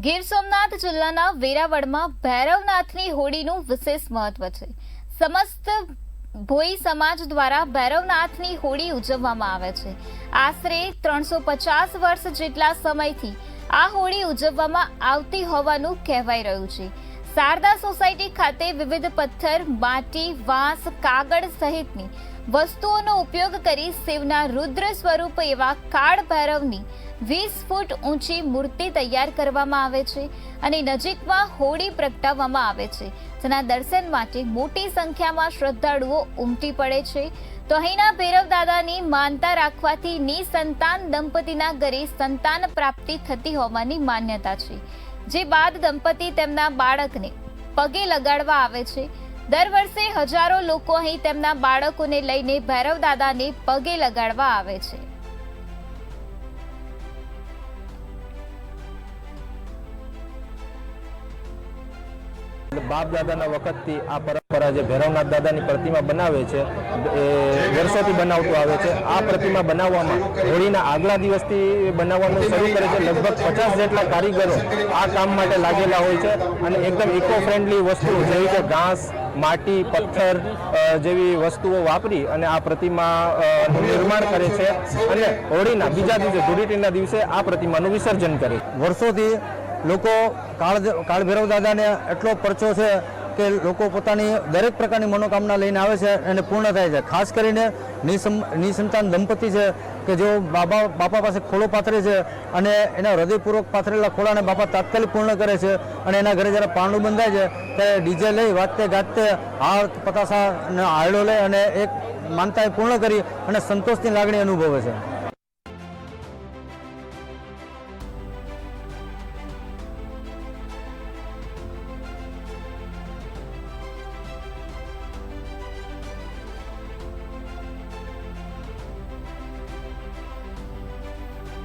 ગીર સોમનાથ જિલ્લાના વેરાવળમાં ભૈરવનાથની હોળીનું વિશેષ મહત્વ છે। સમસ્ત ભોઈ સમાજ દ્વારા ભૈરવનાથની હોળી ઉજવવામાં આવે છે। આશરે 350 વર્ષ જેટલા સમયથી આ હોળી ઉજવવામાં આવતી હોવાનું કહેવાઈ રહ્યું છે। શારદા સોસાયટી ખાતે વિવિધ પથ્થર, માટી, વાંસ, કાગળ સહિતની વસ્તુઓનો ઉપયોગ કરી શિવના રુદ્ર સ્વરૂપ એવા કાળ ભૈરવની 20 ફૂટ ઊંચી મૂર્તિ તૈયાર કરવામાં આવે છે અને નજીકમાં હોળી પ્રગટાવવામાં આવે છે, જેના દર્શન માટે મોટી સંખ્યામાં શ્રદ્ધાળુઓ ઉમટી પડે છે। તો અહીંના ભૈરવ દાદાની માનતા રાખવાથી નિસંતાન દંપતીના ઘરે સંતાન પ્રાપ્તિ થતી હોવાની માન્યતા છે, જે બાદ દંપતી તેમના બાળકને પગે લગાડવા આવે છે। દર વર્ષે હજારો લોકો અહીં તેમના બાળકોને લઈને ભૈરવ દાદાને પગે લગાડવા આવે છે। બાપ દાદાના વખતથી આ પરંપરા જે ભૈરવનાથ દાદાની પ્રતિમા બનાવે છે એ વર્ષોથી બનાવતું આવે છે। આ પ્રતિમા બનાવવામાં હોળીના આગલા દિવસથી બનાવવાનું શરૂ કરે છે। લગભગ 50 જેટલા કારીગરો આ કામ માટે લાગેલા હોય છે અને એકદમ ઇકો ફ્રેન્ડલી વસ્તુઓ જેવી કે ઘાસ, માટી, પથ્થર જેવી વસ્તુઓ વાપરી અને આ પ્રતિમાનું નિર્માણ કરે છે અને હોળીના બીજા દિવસે ધૂળેટીના દિવસે આ પ્રતિમાનું વિસર્જન કરે છે। વર્ષોથી લોકો કાળ ભૈરવ દાદાને એટલો પરચો છે કે લોકો પોતાની દરેક પ્રકારની મનોકામના લઈને આવે છે અને પૂર્ણ થાય છે। ખાસ કરીને નિસંતાન દંપતી છે કે જેઓ બાપા પાસે ખોળો પાથરે છે અને એના હૃદયપૂર્વક પાથરેલા ખોળાને બાપા તાત્કાલિક પૂર્ણ કરે છે અને એના ઘરે જ્યારે પારણું બંધાય છે ત્યારે ડીજે લઈ વાગતે ગાજતે હાર પતાસા અને હારડો લઈ અને એક માનતા પૂર્ણ કરી અને સંતોષની લાગણી અનુભવે છે।